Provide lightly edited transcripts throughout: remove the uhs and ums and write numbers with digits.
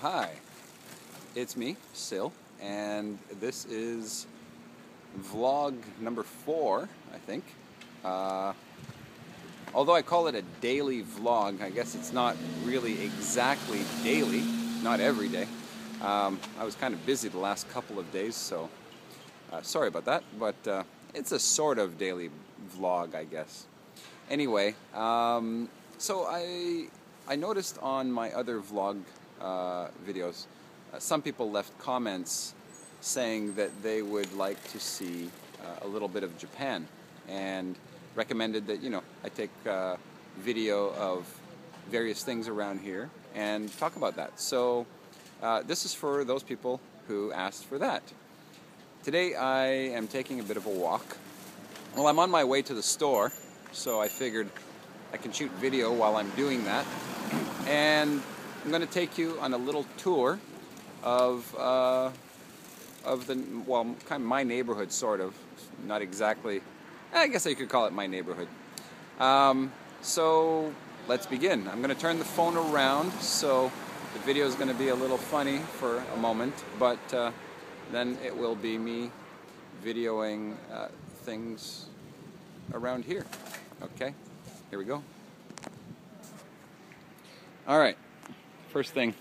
Hi, it's me, Sil, and this is vlog number 4, I think. Although I call it a daily vlog, I guess it's not really exactly daily, not every day. I was kind of busy the last couple of days, so sorry about that, but it's a sort of daily vlog, I guess. Anyway, so I noticed on my other vlog videos, some people left comments saying that they would like to see a little bit of Japan, and recommended that, you know, I take video of various things around here and talk about that. So this is for those people who asked for that. Today I am taking a bit of a walk. Well, I'm on my way to the store, so I figured I can shoot video while I'm doing that. And I'm going to take you on a little tour of the, well, kind of my neighborhood, sort of. Not exactly, I guess you could call it my neighborhood. So let's begin. I'm going to turn the phone around, so the video is going to be a little funny for a moment, but then it will be me videoing things around here. Okay, here we go. Alright, first thing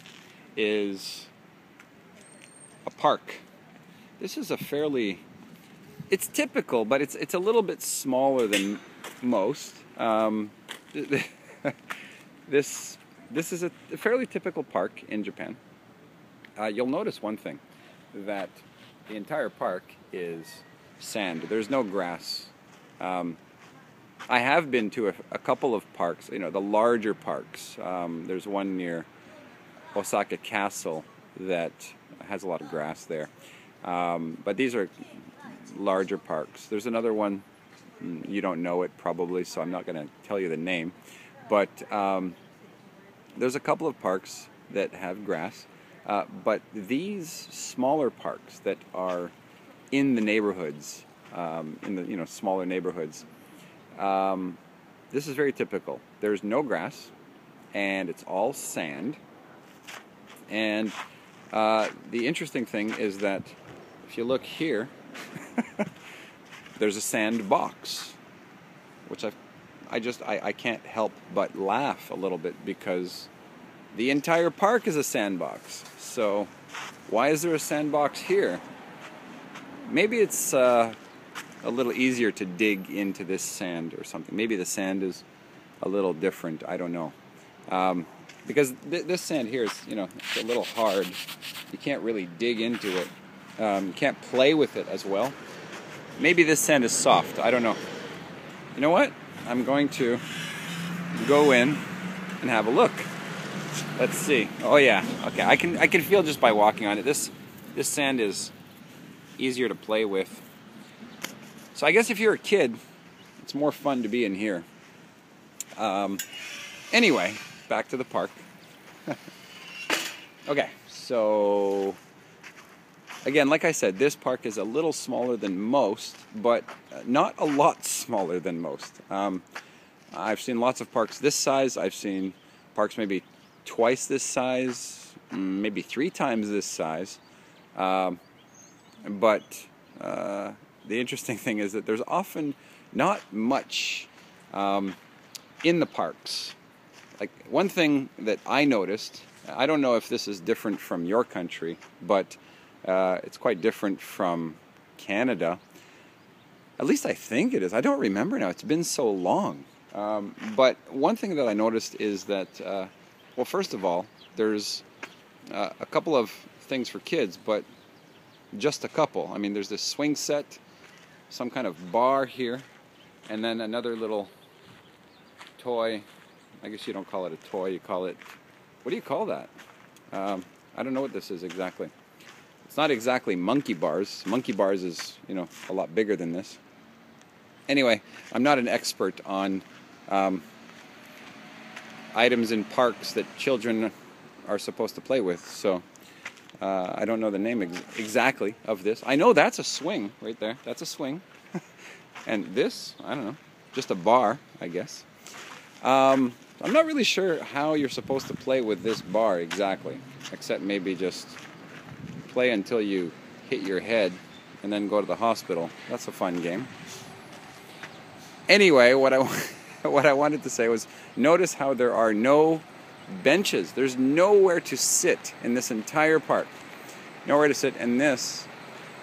is a park. This is a fairly, it's typical, but it's a little bit smaller than most. This is a fairly typical park in Japan. You'll notice one thing, that the entire park is sand. There's no grass. I have been to a couple of parks, you know, the larger parks. There's one near Osaka Castle that has a lot of grass there. But these are larger parks. There's another one, you don't know it probably, so I'm not going to tell you the name. But there's a couple of parks that have grass. But these smaller parks that are in the neighborhoods, in the, you know, smaller neighborhoods, this is very typical. There's no grass, and it's all sand. And the interesting thing is that if you look here, there's a sand box, which I can't help but laugh a little bit, because the entire park is a sandbox. So why is there a sandbox here? Maybe it's a little easier to dig into this sand or something. Maybe the sand is a little different. I don't know. Because this sand here is, you know, it's a little hard. You can't really dig into it. You can't play with it as well. Maybe this sand is soft. I don't know. You know what? I'm going to go in and have a look. Let's see. Oh yeah. Okay. I can feel just by walking on it. This sand is easier to play with. So I guess if you're a kid, it's more fun to be in here. Anyway, back to the park. Okay, so again, like I said, this park is a little smaller than most, but not a lot smaller than most. I've seen lots of parks this size. I've seen parks maybe twice this size, maybe 3 times this size. But the interesting thing is that there's often not much in the parks. Like, one thing that I noticed, I don't know if this is different from your country, but it's quite different from Canada. At least I think it is. I don't remember now. It's been so long. But one thing that I noticed is that, well, first of all, there's a couple of things for kids, but just a couple. I mean, there's this swing set, some kind of bar here, and then another little toy. I guess you don't call it a toy, you call it, what do you call that? I don't know what this is exactly. It's not exactly monkey bars. Monkey bars is, you know, a lot bigger than this. Anyway, I'm not an expert on items in parks that children are supposed to play with, so I don't know the name exactly of this. I know that's a swing right there. That's a swing. And this, I don't know, just a bar, I guess. I'm not really sure how you're supposed to play with this bar exactly. except maybe just play until you hit your head and then go to the hospital. That's a fun game. Anyway, what I wanted to say was, notice how there are no benches. There's nowhere to sit in this entire park. Nowhere to sit, and this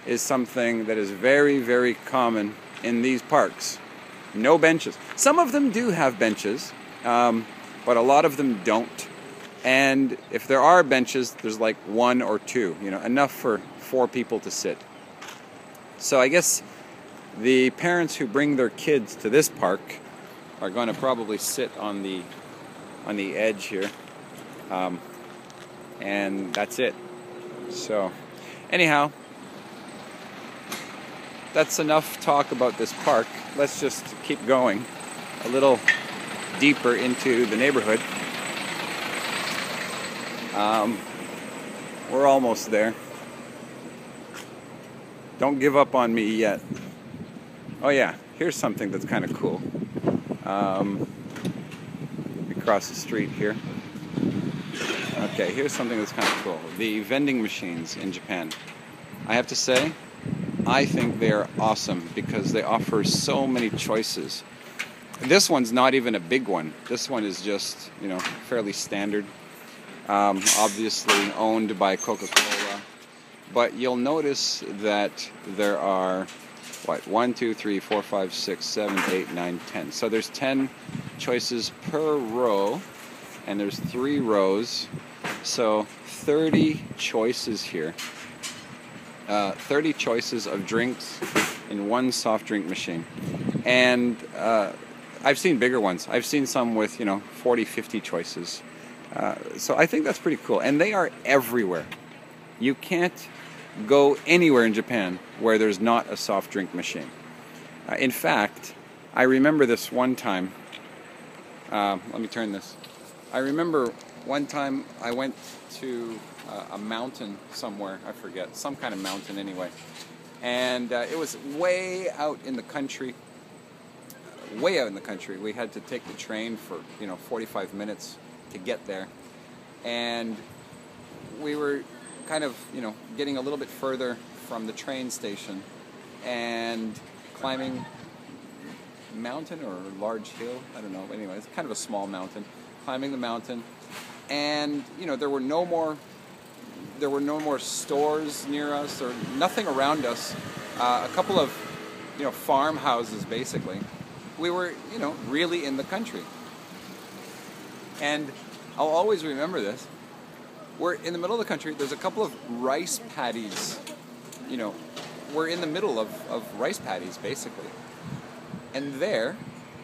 is something that is very, very common in these parks. No benches. Some of them do have benches, but a lot of them don't. And if there are benches, there's like one or two, enough for 4 people to sit. So I guess the parents who bring their kids to this park are going to probably sit on the edge here, and that's it. So anyhow, that's enough talk about this park. Let's just keep going a little deeper into the neighborhood. We're almost there. Don't give up on me yet. Oh yeah, here's something that's kind of cool. Across the street here. Okay, here's something that's kind of cool. The vending machines in Japan. I have to say, I think they're awesome because they offer so many choices. This one's not even a big one. This one is just, fairly standard. Obviously owned by Coca-Cola. But you'll notice that there are, 1, 2, 3, 4, 5, 6, 7, 8, 9, 10. So there's 10 choices per row, and there's 3 rows. So 30 choices here. 30 choices of drinks in one soft drink machine. And I've seen bigger ones. I've seen some with, 40, 50 choices. So I think that's pretty cool. And they are everywhere. You can't go anywhere in Japan where there's not a soft drink machine. In fact, I remember this one time. Let me turn this. I remember one time I went to a mountain somewhere. I forget. Some kind of mountain anyway. And it was way out in the country. Way out in the country. We had to take the train for, 45 minutes to get there. And we were kind of, getting a little bit further from the train station and climbing mountain or large hill, I don't know. Anyway, it's kind of a small mountain. Climbing the mountain, and there were no more stores near us or nothing around us. A couple of farmhouses basically. We were really in the country, and I'll always remember this. We're in the middle of the country. There's a couple of rice paddies. We're in the middle of rice paddies, basically. And there,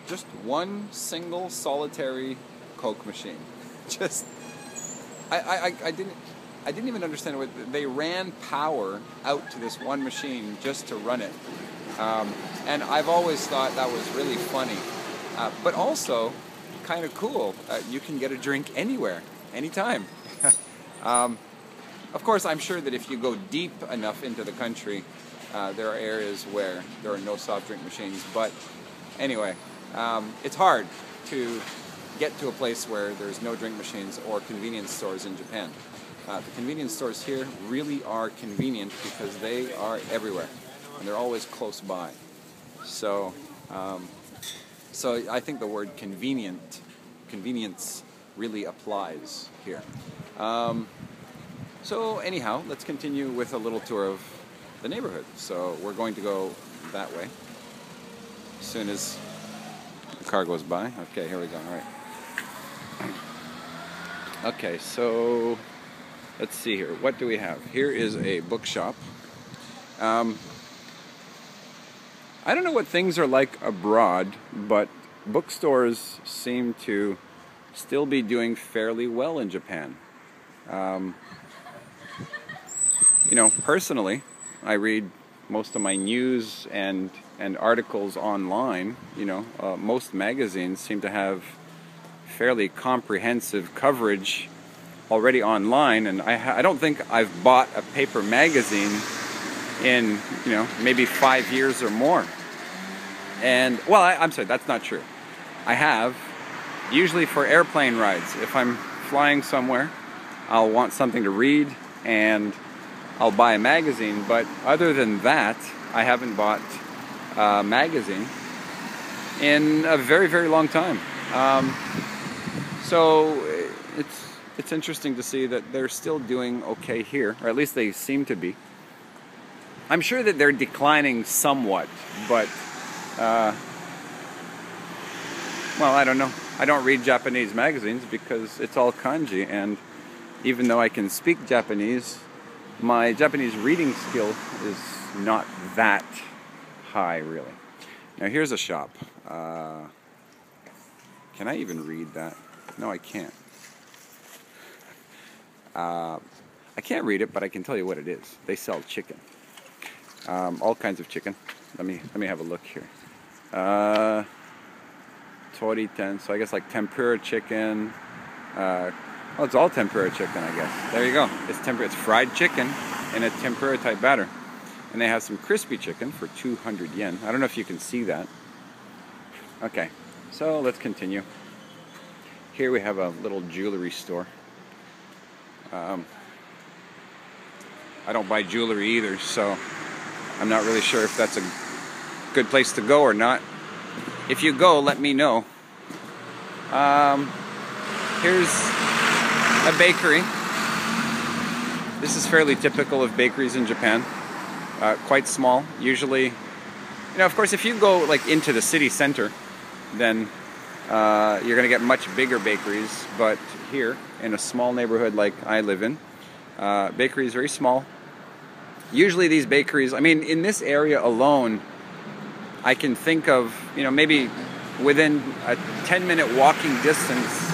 just one single solitary Coke machine. Just, I didn't even understand it. They ran power out to this one machine just to run it. And I've always thought that was really funny. But also, kind of cool. You can get a drink anywhere, anytime. Of course, I'm sure that if you go deep enough into the country, there are areas where there are no soft drink machines. But anyway, it's hard to get to a place where there's no drink machines or convenience stores in Japan. The convenience stores here really are convenient because they are everywhere and they're always close by. So I think the word convenience really applies here. So anyhow, let's continue with a little tour of the neighborhood. So we're going to go that way as soon as the car goes by. Okay, here we go. All right. Okay, so let's see here. What do we have? Here is a bookshop. I don't know what things are like abroad, but bookstores seem to still be doing fairly well in Japan. Personally, I read most of my news and articles online. Most magazines seem to have fairly comprehensive coverage already online, and I don't think I've bought a paper magazine in maybe 5 years or more. And well, I'm sorry, that's not true. I have, usually for airplane rides. If I'm flying somewhere I'll want something to read, and I'll buy a magazine. But other than that, I haven't bought a magazine in a very, very long time. So it's interesting to see that they're still doing okay here, or at least they seem to be. I'm sure that they're declining somewhat, but well, I don't know. I don't read Japanese magazines because it's all kanji, and even though I can speak Japanese, my Japanese reading skill is not that high, really. Now here's a shop. Can I even read that? No, I can't. I can't read it, but I can tell you what it is. They sell chicken. All kinds of chicken. Let me have a look here. Toriten, so I guess like tempura chicken. Well, it's all tempura chicken, I guess. There you go. It's tempura. It's fried chicken in a tempura type batter. And they have some crispy chicken for 200 yen. I don't know if you can see that. Okay, so let's continue. Here we have a little jewelry store. I don't buy jewelry either, so I'm not really sure if that's a good place to go or not. If you go, let me know. Here's a bakery. This is fairly typical of bakeries in Japan. Quite small. Usually, you know, of course, if you go like into the city center, then you're going to get much bigger bakeries. But here, in a small neighborhood like I live in, bakery is very small. Usually these bakeries, I mean, in this area alone, I can think of, you know, maybe within a 10-minute walking distance,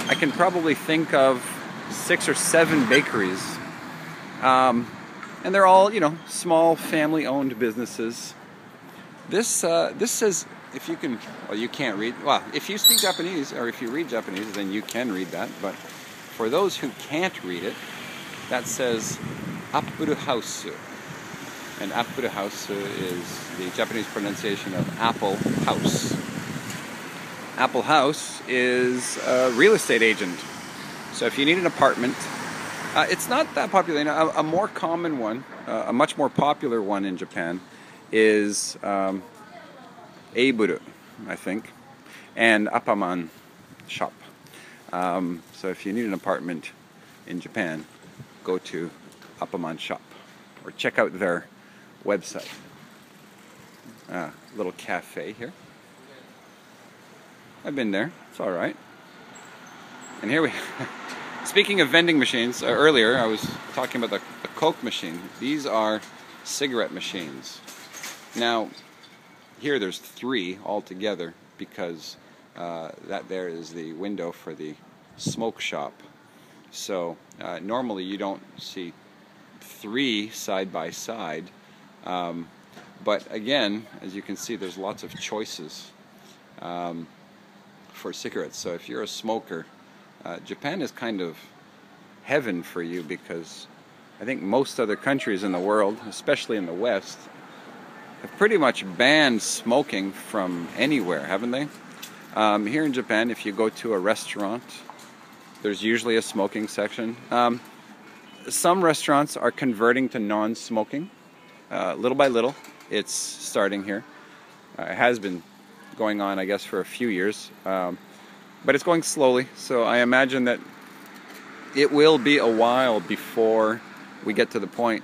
I can probably think of 6 or 7 bakeries. And they're all, you know, small family-owned businesses. This says, if you can, well, you can't read, well, if you speak Japanese, or if you read Japanese, then you can read that. But for those who can't read it, that says Apple House. And Apple House is the Japanese pronunciation of Apple House. Apple House is a real estate agent. So if you need an apartment, it's not that popular. You know, a more common one, a much more popular one in Japan is Eiburu, I think, and Appaman shop. So if you need an apartment in Japan, go to Appaman shop or check out their website. Little cafe here. I've been there. It's all right. And here we. Speaking of vending machines, earlier I was talking about the Coke machine. These are cigarette machines. Now, here there's 3 altogether because that there is the window for the smoke shop. So normally you don't see 3 side by side. But again, as you can see, there's lots of choices for cigarettes. So if you're a smoker, Japan is kind of heaven for you because I think most other countries in the world, especially in the West, have pretty much banned smoking from anywhere, haven't they? Here in Japan, if you go to a restaurant, there's usually a smoking section. Some restaurants are converting to non-smoking. Little by little, it's starting here. It has been going on, I guess, for a few years. But it's going slowly, so I imagine that it will be a while before we get to the point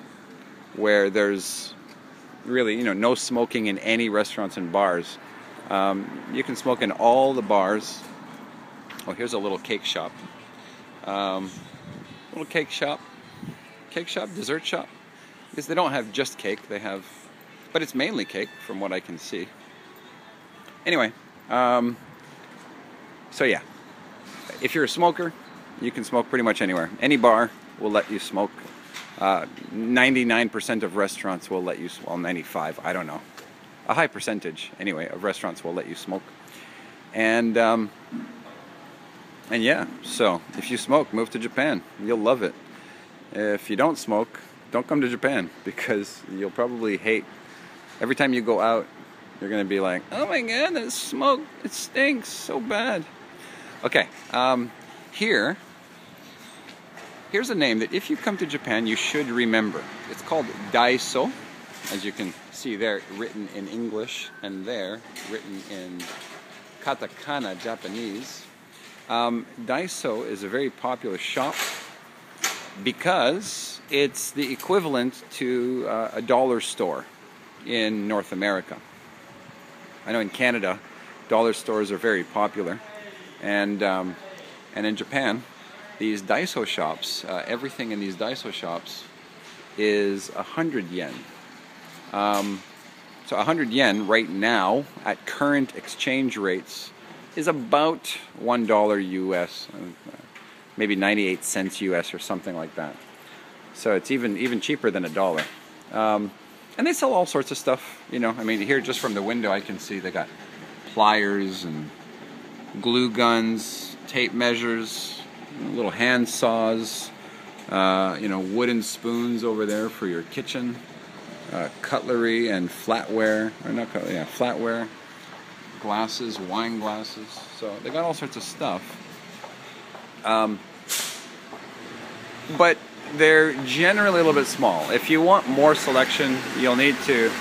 where there's really, you know, no smoking in any restaurants and bars. You can smoke in all the bars. Oh, here's a little cake shop. Little cake shop, dessert shop. Because they don't have just cake, they have, but it's mainly cake from what I can see. Anyway, so yeah, if you're a smoker, you can smoke pretty much anywhere. Any bar will let you smoke. 99% of restaurants will let you, well, 95, I don't know. A high percentage, anyway, of restaurants will let you smoke. And yeah, so if you smoke, move to Japan. You'll love it. If you don't smoke, don't come to Japan because you'll probably hate. Every time you go out, you're going to be like, oh my god, that smoke, it stinks so bad. Okay, here, here's a name that if you come to Japan, you should remember. It's called Daiso, as you can see there, written in English, and there, written in katakana, Japanese. Daiso is a very popular shop because it's the equivalent to a dollar store in North America. I know in Canada, dollar stores are very popular, and in Japan, these Daiso shops, everything in these Daiso shops is 100 yen. So 100 yen right now at current exchange rates is about $1 US, maybe 98 cents US or something like that. So it's even cheaper than a dollar. And they sell all sorts of stuff, you know. I mean, here just from the window I can see they got pliers and glue guns, tape measures, little hand saws, you know, wooden spoons over there for your kitchen, cutlery and flatware, or not cutlery, yeah, flatware, glasses, wine glasses. So they got all sorts of stuff. But they're generally a little bit small. If you want more selection, you'll need to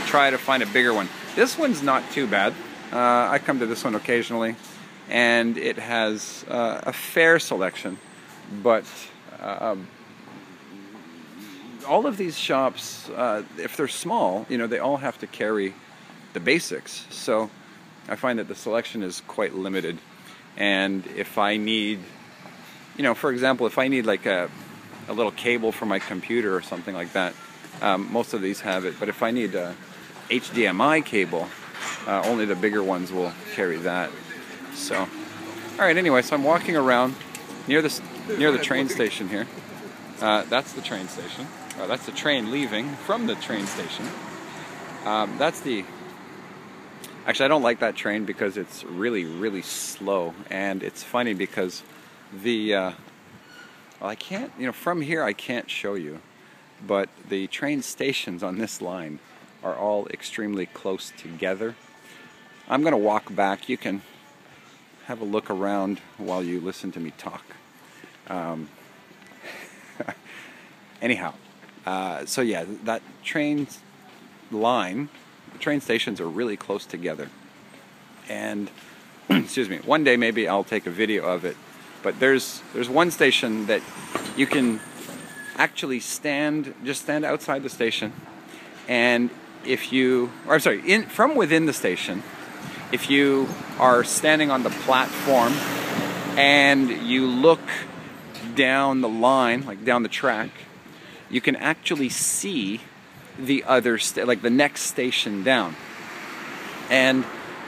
try to find a bigger one. This one's not too bad. I come to this one occasionally, and it has a fair selection, but all of these shops, if they're small, you know, they all have to carry the basics. So I find that the selection is quite limited. And if I need, you know, for example, if I need like a little cable for my computer or something like that, most of these have it. But if I need a HDMI cable, only the bigger ones will carry that. So, all right. Anyway, so I'm walking around near the train station here. That's the train station. That's the train leaving from the train station. Actually, I don't like that train because it's really, really slow. And it's funny because well, I can't, you know, from here I can't show you, but the train stations on this line are all extremely close together. I'm going to walk back. You can have a look around while you listen to me talk. Anyhow, so yeah, that train line, the train stations are really close together. And, excuse me, one day maybe I'll take a video of it. But there's one station that you can actually just stand outside the station, and if you, or I'm sorry, from within the station, if you are standing on the platform and you look down the line, like down the track, you can actually see the other, like the next station down. And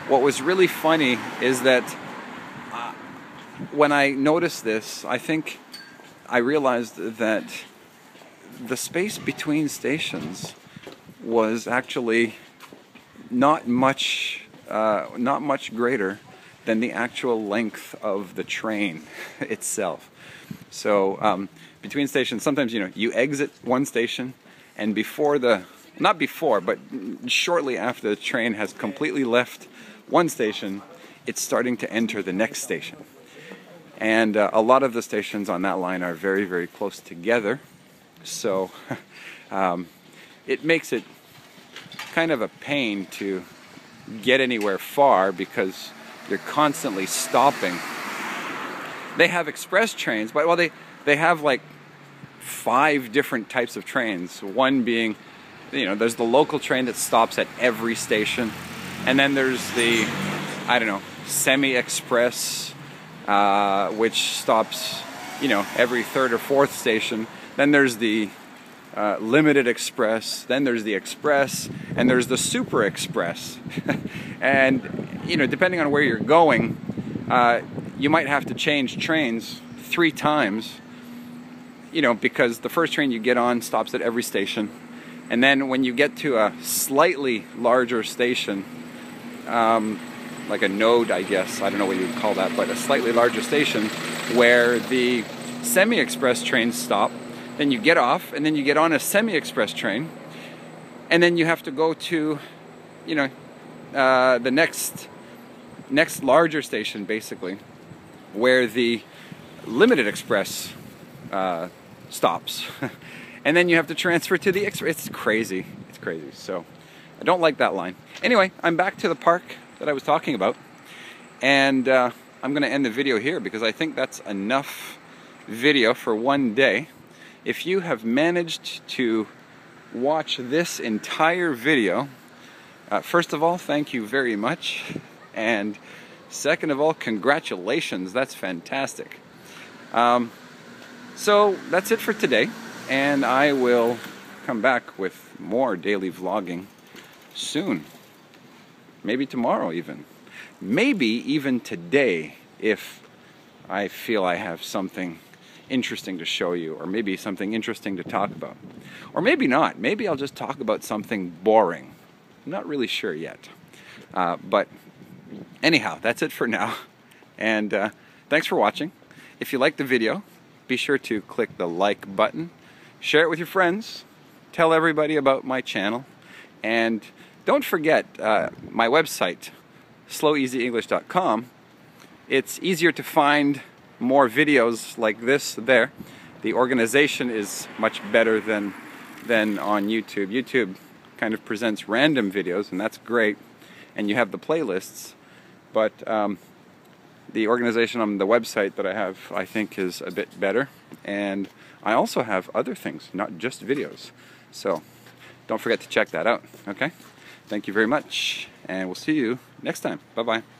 what was really funny is that when I noticed this, I think I realized that the space between stations was actually not much greater than the actual length of the train itself. So between stations, sometimes, you know, you exit one station, and not before, but shortly after the train has completely left one station, it's starting to enter the next station. And a lot of the stations on that line are very, very close together. So it makes it kind of a pain to get anywhere far because you're constantly stopping. They have express trains, but well, they have like 5 different types of trains. One being, you know, there's the local train that stops at every station, and then there's the, I don't know, semi-express, which stops, you know, every 3rd or 4th station. Then there's the limited express, then there's the express, and there's the super express. And, you know, depending on where you're going, you might have to change trains 3 times, you know, because the first train you get on stops at every station. And then when you get to a slightly larger station, like a node, I guess, I don't know what you would call that, but a slightly larger station where the semi-express trains stop, then you get off, and then you get on a semi-express train, and then you have to go to, you know, the next larger station, basically, where the limited express stops. And then you have to transfer to the X-ray. It's crazy. It's crazy. So I don't like that line. Anyway, I'm back to the park that I was talking about. And I'm going to end the video here because I think that's enough video for one day. If you have managed to watch this entire video, first of all, thank you very much. And second of all, congratulations. That's fantastic. So that's it for today. And I will come back with more daily vlogging soon. Maybe tomorrow even. Maybe even today if I feel I have something interesting to show you, or maybe something interesting to talk about. Or maybe not. Maybe I'll just talk about something boring. I'm not really sure yet. But anyhow, that's it for now. And thanks for watching. If you liked the video, be sure to click the like button. Share it with your friends. Tell everybody about my channel. And don't forget my website, sloweasyenglish.com. It's easier to find more videos like this there. The organization is much better than on YouTube. YouTube kind of presents random videos, and that's great. And you have the playlists. But the organization on the website that I have, I think, is a bit better. And I also have other things, not just videos. So don't forget to check that out, okay? Thank you very much, and we'll see you next time. Bye-bye.